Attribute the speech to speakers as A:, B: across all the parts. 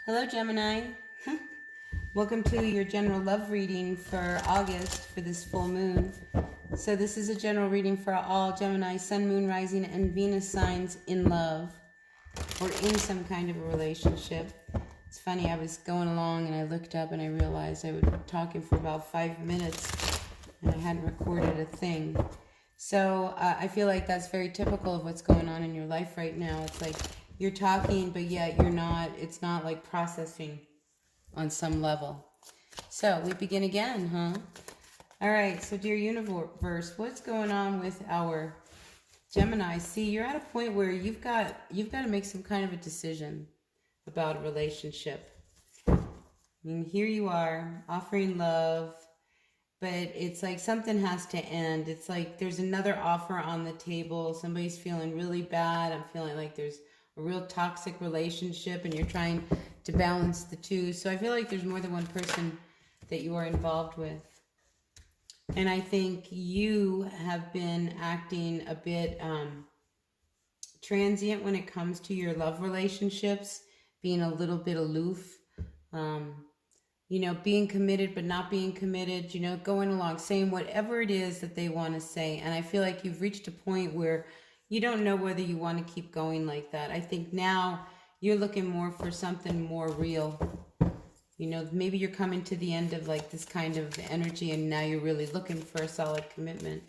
A: Hello, Gemini. Welcome to your general love reading for August for this full moon. So this is a general reading for all Gemini, Sun, Moon, Rising, and Venus signs in love or in some kind of a relationship. It's funny, I was going along and I looked up and I realized I was talking for about 5 minutes and I hadn't recorded a thing. So I feel like that's very typical of what's going on in your life right now. It's like you're talking, but yet you're not, it's not like processing on some level. So we begin again, huh? All right, so dear universe, what's going on with our Gemini? See, you're at a point where you've got to make some kind of a decision about a relationship. I mean, here you are offering love, but it's like something has to end. It's like there's another offer on the table. Somebody's feeling really bad. I'm feeling like there's a real toxic relationship and you're trying to balance the two. So I feel like there's more than one person that you are involved with. And I think you have been acting a bit transient when it comes to your love relationships, being a little bit aloof, being committed but not being committed, going along, saying whatever it is that they want to say. And I feel like you've reached a point where you don't know whether you want to keep going like that. I think now you're looking more for something more real. Maybe you're coming to the end of like this kind of energy and now you're really looking for a solid commitment.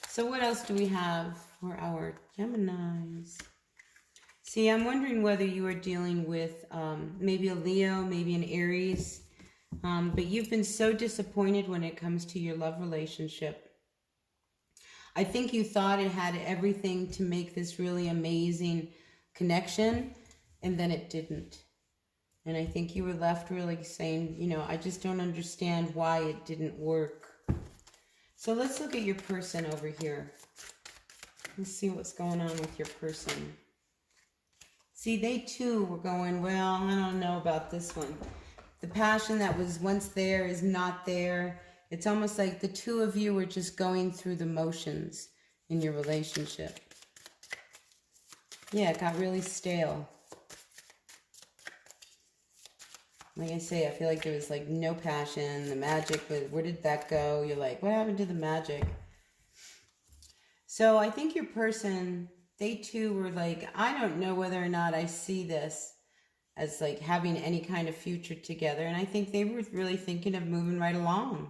A: So what else do we have for our Geminis? See, I'm wondering whether you are dealing with maybe a Leo, maybe an Aries, but you've been so disappointed when it comes to your love relationship. I think you thought it had everything to make this really amazing connection, and then it didn't. And I think you were left really saying, I just don't understand why it didn't work. So let's look at your person over here. Let's see what's going on with your person. See, they too were going, well, I don't know about this one. The passion that was once there is not there. It's almost like the two of you were just going through the motions in your relationship. Yeah, it got really stale. Like I say, I feel like there was like no passion. The magic, where did that go? You're like, what happened to the magic? So I think your person, they too were like, I don't know whether or not I see this as like having any kind of future together. And I think they were really thinking of moving right along.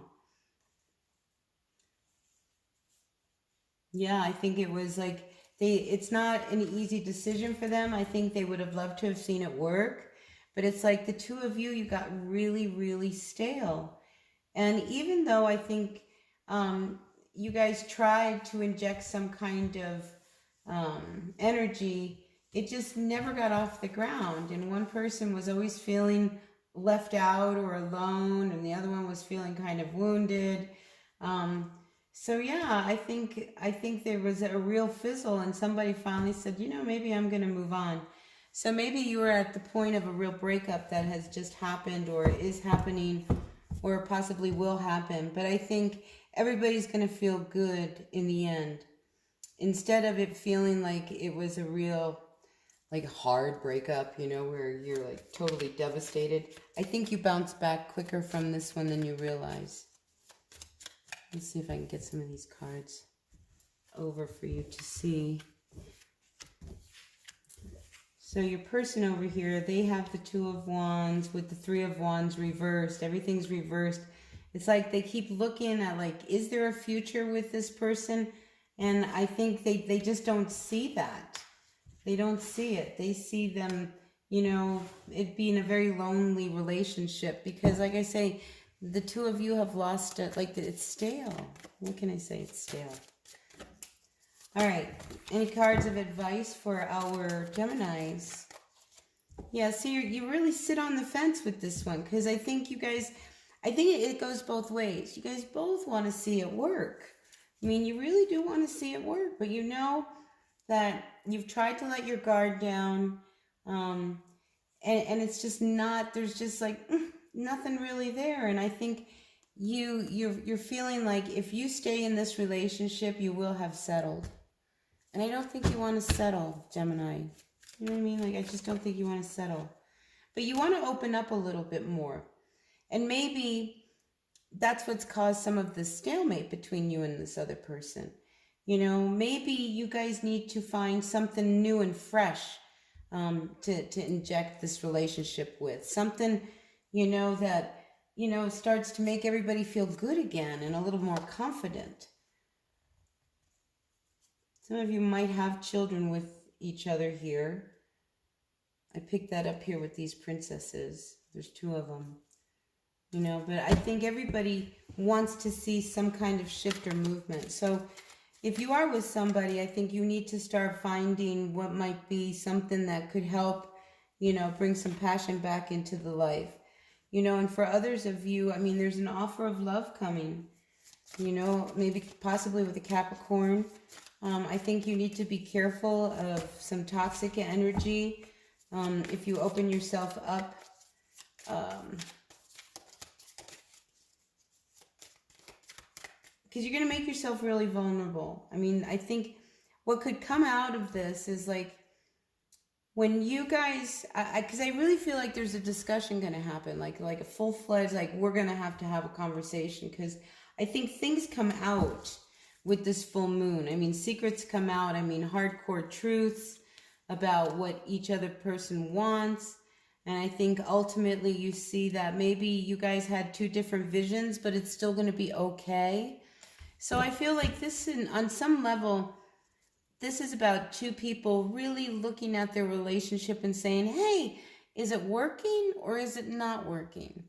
A: Yeah, I think it was like it's not an easy decision for them. I think they would have loved to have seen it work, but it's like the two of you got really, really stale. And even though I think you guys tried to inject some kind of energy, it just never got off the ground. And one person was always feeling left out or alone, and the other one was feeling kind of wounded. So yeah, I think there was a real fizzle and somebody finally said, maybe I'm going to move on. So maybe you were at the point of a real breakup that has just happened or is happening or possibly will happen. But I think everybody's going to feel good in the end. Instead of it feeling like it was a real like hard breakup, where you're like totally devastated. I think you bounce back quicker from this one than you realize. Let's see if I can get some of these cards over for you to see. So your person over here, they have the Two of Wands with the Three of Wands reversed. Everything's reversed. It's like they keep looking at like, is there a future with this person? And I think they just don't see that. They don't see it. They see them, it being a very lonely relationship because like I say, the two of you have lost it, like it's stale. What can I say? It's stale. All right. Any cards of advice for our Geminis? Yeah, see, you really sit on the fence with this one because I think it goes both ways. You guys both want to see it work. I mean, you really do want to see it work, but you know that you've tried to let your guard down, and it's just not, there's just like nothing really there. And I think you're feeling like if you stay in this relationship, you will have settled. And I don't think you want to settle, Gemini. You know what I mean? Like, I just don't think you want to settle. But you want to open up a little bit more. And maybe that's what's caused some of the stalemate between you and this other person. You know, maybe you guys need to find something new and fresh to inject this relationship with. Something, you know, that, you know, starts to make everybody feel good again and a little more confident. Some of you might have children with each other here. I picked that up here with these princesses. There's 2 of them. You know, but I think everybody wants to see some kind of shift or movement. So if you are with somebody, I think you need to start finding what might be something that could help, you know, bring some passion back into the life. You know, and for others of you, I mean, there's an offer of love coming, you know, maybe possibly with a Capricorn. I think you need to be careful of some toxic energy. If you open yourself up, because you're going to make yourself really vulnerable. I mean, I think what could come out of this is like when you guys, because I really feel like there's a discussion going to happen, like a full-fledged, like we're going to have a conversation, because I think things come out with this full moon. I mean, secrets come out. I mean, hardcore truths about what each other person wants. And I think ultimately you see that maybe you guys had 2 different visions, but it's still going to be okay. So I feel like this, on some level, this is about 2 people really looking at their relationship and saying, hey, is it working or is it not working?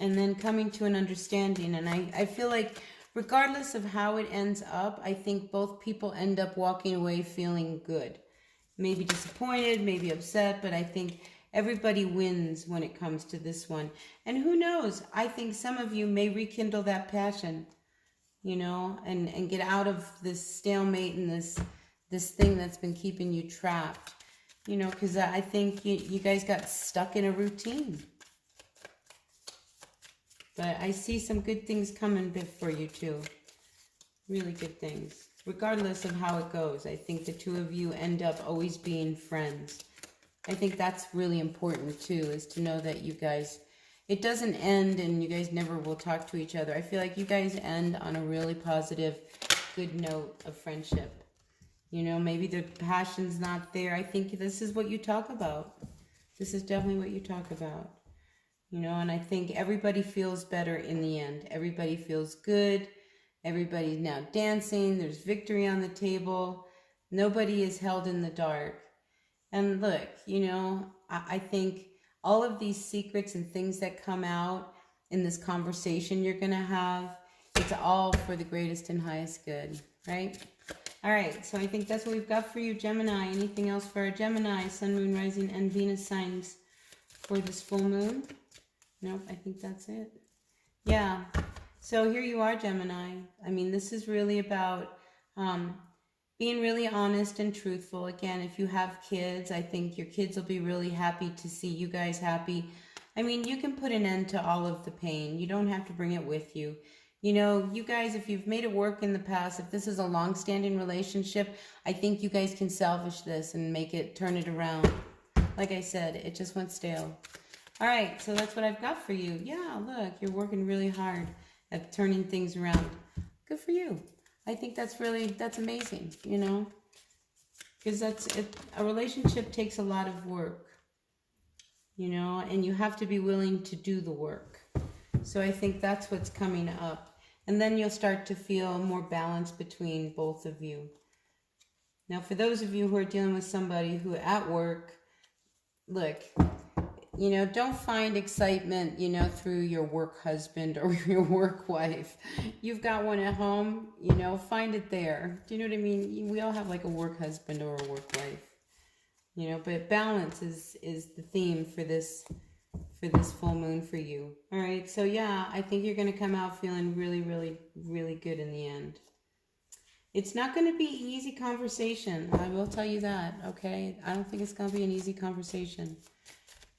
A: And then coming to an understanding. And I feel like regardless of how it ends up, I think both people end up walking away feeling good. Maybe disappointed, maybe upset, but I think everybody wins when it comes to this one. And who knows, I think some of you may rekindle that passion, you know, and get out of this stalemate and this thing that's been keeping you trapped, you know, because I think you guys got stuck in a routine. But I see some good things coming for you too. Really good things. Regardless of how it goes, I think the 2 of you end up always being friends. I think that's really important too, is to know that you guys, it doesn't end and you guys never will talk to each other. I feel like you guys end on a really positive, good note of friendship. You know, maybe the passion's not there. I think this is what you talk about. This is definitely what you talk about. You know, and I think everybody feels better in the end. Everybody feels good. Everybody's now dancing. There's victory on the table. Nobody is held in the dark. And look, you know, I think all of these secrets and things that come out in this conversation you're going to have, it's all for the greatest and highest good, right? All right, so I think that's what we've got for you, Gemini. Anything else for our Gemini, Sun, Moon, Rising, and Venus signs for this full moon? Nope, I think that's it. Yeah, so here you are, Gemini. I mean, this is really about being really honest and truthful. Again, if you have kids, I think your kids will be really happy to see you guys happy. I mean, you can put an end to all of the pain. You don't have to bring it with you. You know, you guys, if you've made it work in the past, if this is a long-standing relationship, I think you guys can salvage this and make it, turn it around. Like I said, it just went stale. All right, so that's what I've got for you. Yeah, look, you're working really hard at turning things around. Good for you. I think that's amazing, you know, because a relationship takes a lot of work, you know, and you have to be willing to do the work. So I think that's what's coming up. And then you'll start to feel more balance between both of you. Now, for those of you who are dealing with somebody who at work, look, you know, don't find excitement, you know, through your work husband or your work wife. You've got one at home, you know, find it there. Do you know what I mean? We all have like a work husband or a work wife, you know, but balance is the theme for this full moon for you. All right. So yeah, I think you're going to come out feeling really, really, really good in the end. It's not going to be an easy conversation. I will tell you that. Okay. I don't think it's going to be an easy conversation.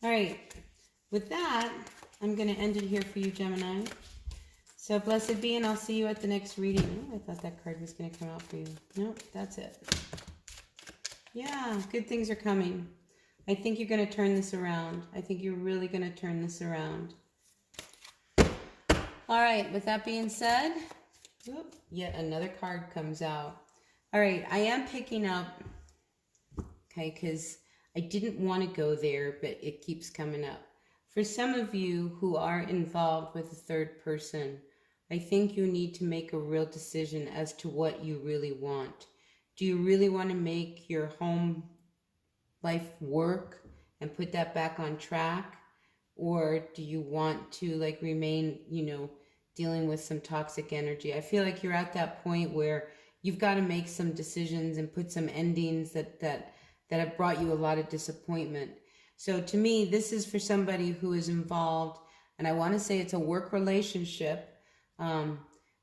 A: All right, with that, I'm going to end it here for you, Gemini. So blessed be, and I'll see you at the next reading. Oh, I thought that card was going to come out for you. Nope, that's it. Yeah, good things are coming. I think you're going to turn this around. I think you're really going to turn this around. All right, with that being said, yet another card comes out. All right, I am picking up, okay, because I didn't want to go there, but it keeps coming up. For some of you who are involved with a third person, I think you need to make a real decision as to what you really want. Do you really want to make your home life work and put that back on track? Or do you want to like remain, dealing with some toxic energy? I feel like you're at that point where you've got to make some decisions and put some endings that have brought you a lot of disappointment. So to me, this is for somebody who is involved, and I want to say it's a work relationship,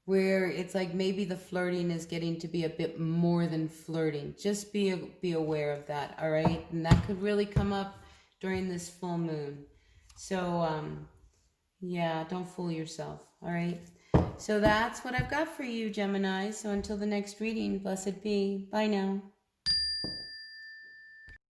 A: where it's like maybe the flirting is getting to be a bit more than flirting. Just be aware of that, all right? And that could really come up during this full moon. So, yeah, don't fool yourself, all right? So that's what I've got for you, Gemini. So until the next reading, blessed be. Bye now.